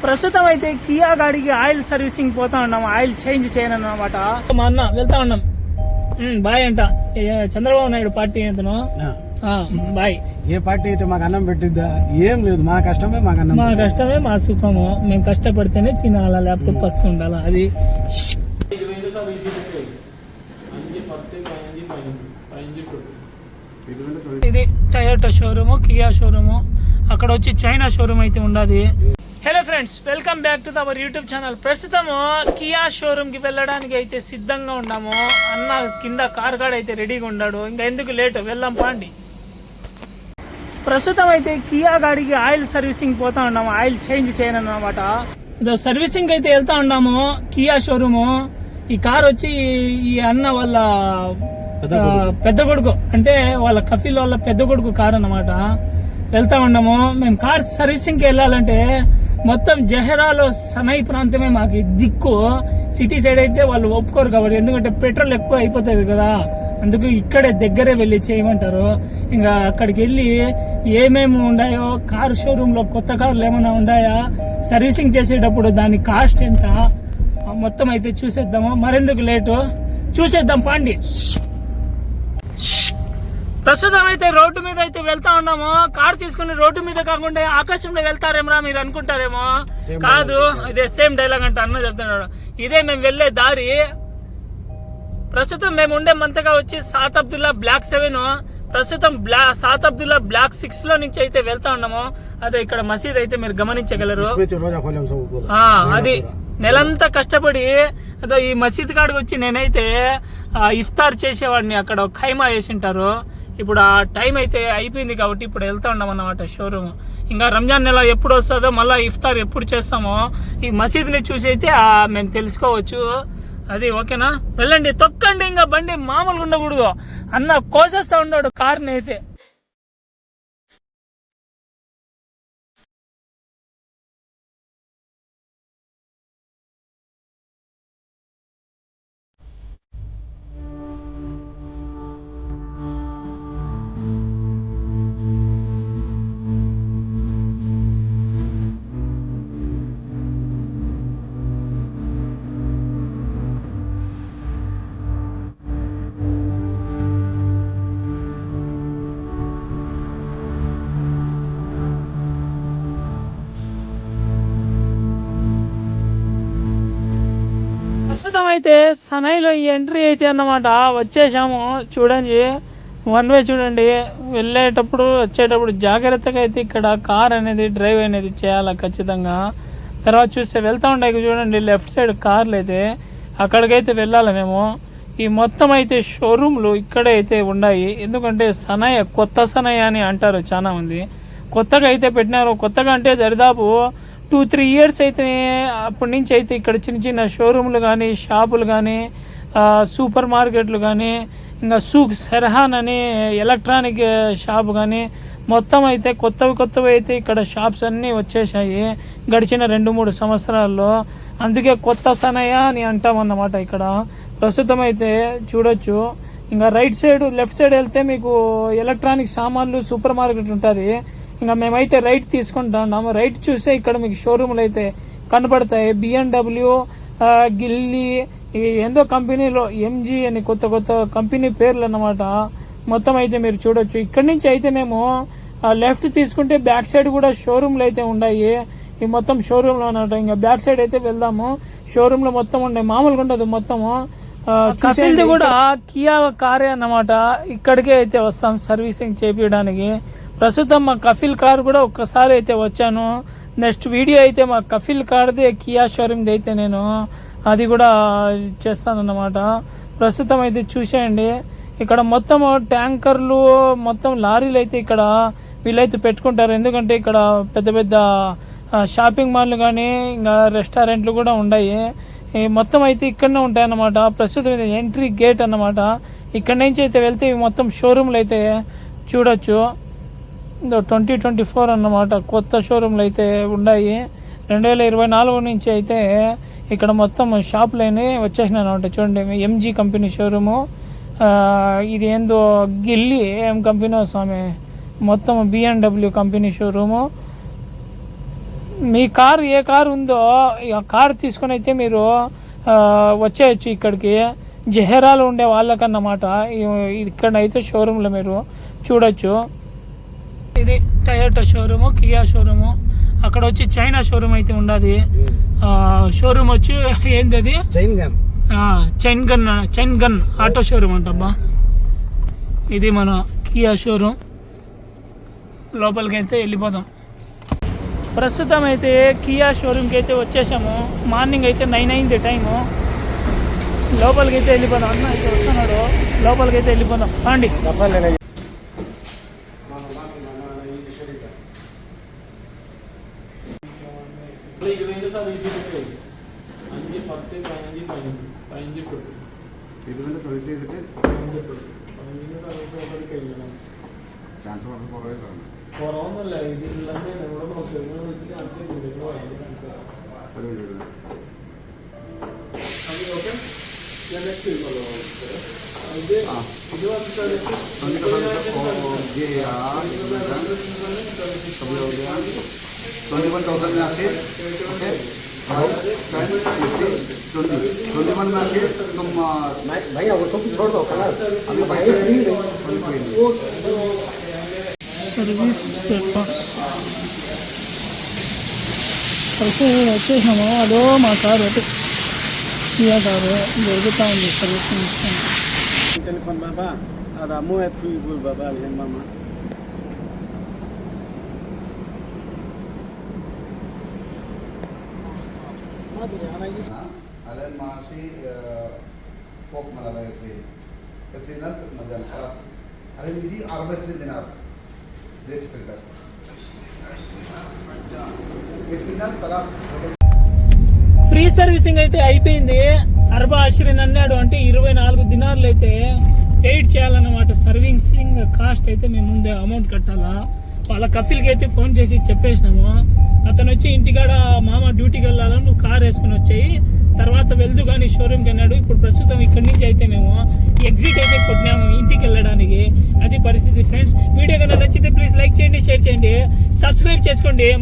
ప్రస్తుతం అయితే కియా గాడికి ఆయిల్ సర్వీసింగ్ పోతా ఉన్నాం, ఆయిల్ చేంజ్ చేయను అన్నమాట. మా అన్న వెళ్తా ఉన్నాం. బాయ్ అంట. చంద్రబాబు నాయుడు పార్టీ ఎంతను బాయ్. ఏ పార్టీ అయితే మాకు అన్నం పెట్టిద్దా? ఏం లేదు, మా కష్టమే మాకు అన్నం, మా కష్టమే మా సుఖము. మేము కష్టపడితేనే తినాలా, లేకపోతే పస్తు ఉండాలా. అది ఇది టయోటా షోరూము, కియా షోరూము. అక్కడ వచ్చి చైనా షోరూమ్ అయితే ఉండదు. Hello friends, welcome back to our YouTube channel. ప్రస్తుతము కియా షోరూమ్కి వెళ్ళడానికి అయితే సిద్ధంగా ఉన్నాము. అన్న కింద కార్ గార్డ్ అయితే రెడీగా ఉన్నాడు. ఇంకా ఎందుకు లేట్, వెళ్దాం పాండి. ప్రస్తుతం అయితే కియా గాడికి ఆయిల్ సర్వీసింగ్ పోతా ఉన్నాము, ఆయిల్ చేంజ్ చేయను అన్నమాట. ఇదో సర్వీసింగ్ అయితే వెళ్తా ఉన్నాము కియా షోరూము. ఈ కార్ వచ్చి ఈ అన్న వాళ్ళ పెద్ద కొడుకు, అంటే వాళ్ళ కఫీల్ వాళ్ళ పెద్ద కొడుకు కార్ అన్నమాట. వెళ్తా ఉన్నాము. మేము కార్ సర్వీసింగ్కి వెళ్ళాలంటే మొత్తం జహరాలో సనై ప్రాంతమే మాకు దిక్కు. సిటీ సైడ్ అయితే వాళ్ళు ఒప్పుకోరు కాబట్టి, ఎందుకంటే పెట్రోల్ ఎక్కువ అయిపోతుంది కదా, అందుకు ఇక్కడే దగ్గరే వెళ్ళి చేయమంటారు. ఇంకా అక్కడికి వెళ్ళి ఏమేమి ఉన్నాయో, కార్ షోరూంలో కొత్త కార్లు ఏమైనా ఉన్నాయా, సర్వీసింగ్ చేసేటప్పుడు దాని కాస్ట్ ఎంత, మొత్తం అయితే చూసేద్దాము. మరెందుకు లేటు, చూసేద్దాం పాండి. ప్రస్తుతం అయితే రోడ్డు మీద అయితే వెళ్తా ఉన్నాము. కార్ తీసుకుని రోడ్డు మీద కాకుండా ఆకాశంలో వెళ్తారేమరా మీరు అనుకుంటారేమో. కాదు, ఇదే సేమ్ డైలాగ్ అంటే అన్న చెప్తున్నాడు. ఇదే మేము వెళ్లే దారి. ప్రస్తుతం మేము ఉండే మంతగా వచ్చి సాతబ్దుల్లా బ్లాక్ 7. ప్రస్తుతం సాతబ్దుల్లా బ్లాక్ 6 లో నుంచి అయితే వెళ్తా ఉన్నాము. అదే ఇక్కడ మసీద్ అయితే మీరు గమనించగలరు. అది నెలంతా కష్టపడి అదో ఈ మసీద్ కాడికి వచ్చి నేనైతే ఇఫ్తార్ చేసేవాడిని. అక్కడ ఖైమా వేసింటారు. ఇప్పుడు ఆ టైం అయితే అయిపోయింది కాబట్టి ఇప్పుడు వెళ్తా ఉన్నాం అన్నమాట షోరూమ్. ఇంకా రంజాన్ నెల ఎప్పుడు వస్తుందో, మళ్ళీ ఇఫ్తార్ ఎప్పుడు చేస్తామో ఈ మసీద్ని చూసి అయితే మేము తెలుసుకోవచ్చు. అది ఓకేనా, వెళ్ళండి, తొక్కండి. ఇంకా బండి మామూలుగా ఉండకూడదు. అన్న కోసేస్తా ఉన్నాడు కార్ని అయితే. ప్రస్తుతం అయితే సనైలో ఎంట్రీ అయితే అన్నమాట. వచ్చేసాము. చూడండి, వన్ వే చూడండి. వెళ్ళేటప్పుడు వచ్చేటప్పుడు జాగ్రత్తగా అయితే ఇక్కడ కార్ అనేది డ్రైవ్ అనేది చేయాలి ఖచ్చితంగా. తర్వాత చూస్తే వెళ్తూ ఉండే చూడండి లెఫ్ట్ సైడ్ కార్లు అయితే అక్కడికైతే వెళ్ళాలి మేము. ఈ మొత్తం అయితే షోరూమ్లు ఇక్కడే అయితే ఉన్నాయి. ఎందుకంటే సనయ, కొత్త సనయ అని అంటారు చాలా మంది. కొత్తగా అయితే పెట్టినారు. కొత్తగా అంటే దరిదాపు 2-3 ఇయర్స్ అయితే అప్పటి నుంచి అయితే ఇక్కడ చిన్న చిన్న షోరూమ్లు కానీ, షాపులు కానీ, సూపర్ మార్కెట్లు కానీ, ఇంకా సూక్ సెరహాన్ అని ఎలక్ట్రానిక్ షాప్ కానీ, మొత్తం అయితే కొత్తవి అయితే ఇక్కడ షాప్స్ అన్నీ వచ్చేసాయి గడిచిన 2-3 సంవత్సరాల్లో. అందుకే కొత్త సనయ అని అంటామన్నమాట ఇక్కడ. ప్రస్తుతం అయితే చూడొచ్చు. ఇంకా రైట్ సైడ్, లెఫ్ట్ సైడ్ వెళ్తే మీకు ఎలక్ట్రానిక్ సామాన్లు సూపర్ మార్కెట్ ఉంటుంది. ఇంకా మేమైతే రైట్ తీసుకుంటున్నాము. రైట్ చూస్తే ఇక్కడ మీకు షోరూమ్లు అయితే కనపడతాయి. BMW, గిల్లీ, ఏందో కంపెనీలో ఎంజీ అని కొత్త కంపెనీ పేర్లు అన్నమాట. మొత్తం అయితే మీరు చూడొచ్చు. ఇక్కడి నుంచి అయితే మేము లెఫ్ట్ తీసుకుంటే బ్యాక్ సైడ్ కూడా షోరూమ్లు అయితే ఉన్నాయి. ఈ మొత్తం షోరూమ్లో అన్నమాట. ఇంకా బ్యాక్ సైడ్ అయితే వెళ్దాము. షోరూమ్లో మొత్తం ఉండే, మామూలుగా ఉండదు మొత్తము. చూసేది కూడా కియా కారే అన్నమాట. ఇక్కడికే అయితే వస్తాం సర్వీసింగ్ చేపించడానికి. ప్రస్తుతం మా కఫీల్ కార్ కూడా ఒక్కసారి అయితే వచ్చాను. నెక్స్ట్ వీడియో అయితే మా కఫీల్ కార్ది కియా షోరూమ్ది అయితే నేను అది కూడా చేస్తాను అన్నమాట. ప్రస్తుతం అయితే చూసేయండి. ఇక్కడ మొత్తం ట్యాంకర్లు, మొత్తం లారీలు అయితే ఇక్కడ వీళ్ళైతే పెట్టుకుంటారు. ఎందుకంటే ఇక్కడ పెద్ద పెద్ద షాపింగ్ మాల్లు కానీ, ఇంకా రెస్టారెంట్లు కూడా ఉన్నాయి. మొత్తం అయితే ఇక్కడనే ఉంటాయన్నమాట. ప్రస్తుతం ఇది ఎంట్రీ గేట్ అన్నమాట. ఇక్కడ నుంచి అయితే వెళ్తే మొత్తం షోరూమ్లు అయితే చూడొచ్చు. 2024 అన్నమాట. కొత్త షోరూమ్లు అయితే ఉన్నాయి. 2024 నుంచి అయితే ఇక్కడ మొత్తం షాపులు అయినాయి వచ్చేసినాయి అనమాట. చూడండి, ఎంజీ కంపెనీ షోరూము. ఇది ఏందో గిల్లీ ఏం కంపెనీ స్వామి, మొత్తం BMW కంపెనీ షోరూము. మీ కారు ఏ కారు ఉందో ఆ కారు తీసుకొని అయితే మీరు వచ్చేయచ్చు ఇక్కడికి. జహేరాలో ఉండే వాళ్ళకన్నమాట. ఇక్కడైతే షోరూంలో మీరు చూడొచ్చు. ఇది టయోటా షోరూము, కియా షోరూము. అక్కడ వచ్చి చైనా షోరూమ్ అయితే ఉండదు. షోరూమ్ వచ్చి ఏంది అది, చైన్ గన్ ఆటో షోరూమ్ అంటబ్బా. ఇది మన కియా షోరూమ్. లోపలికి అయితే వెళ్ళిపోదాం. ప్రస్తుతం అయితే కియా షోరూమ్కి అయితే వచ్చేసాము. మార్నింగ్ అయితే 9 అయింది టైము. లోపలికి అయితే వెళ్ళిపోదాం. అన్న అయితే వస్తున్నాడు, లోపలికి అయితే వెళ్ళిపోదాం అండి. സർവീസ് ചെയ്തിട്ട് ചാൻസ് വളരെ കുറവാണ്. കുറവൊന്നുമല്ല, ഇതിലൊക്കെ भैया वो सब छोड़ दो कलर अभी సర్వీస్ అయితే వచ్చేసాము. అదో మా కారు అయితే కియా కారు దొరుకుతా ఉంది సర్వీసింగ్ ఇస్తాను. టెలిఫోన్ బాబా అది అమ్ము ఎత్తుకు బాబా ఏం మామ Alan Marshi Pop Malala Kasilat Madan Alas Alan Mizi Arbas Dinar Date Filter Kasilat Kalas free servicing అయితే అయిపోయింది. 40 అన్నాడు, అంటే 24 దినార్లు అయితే వెయిట్ చేయాలన్నమాట. సర్వీసింగ్ కాస్ట్ అయితే మేము ముందే అమౌంట్ కట్టాలా. వాళ్ళ కఫిల్కి అయితే ఫోన్ చేసి చెప్పేసినాము. అతను వచ్చి ఇంటికాడ మామ డ్యూటీకి వెళ్ళాలని నువ్వు కార్ వేసుకుని వచ్చాయి, తర్వాత వెళ్తూ కానీ షోరూమ్కి అన్నాడు. ఇప్పుడు ప్రస్తుతం ఇక్కడి నుంచి అయితే మేము ఎగ్జిట్ అయితే కొట్టినాము ఇంటికి వెళ్ళడానికి. అది పరిస్థితి ఫ్రెండ్స్. వీడియో కన్నా నచ్చితే ప్లీజ్ లైక్ చేయండి, షేర్ చేయండి, సబ్స్క్రైబ్ చేసుకోండి.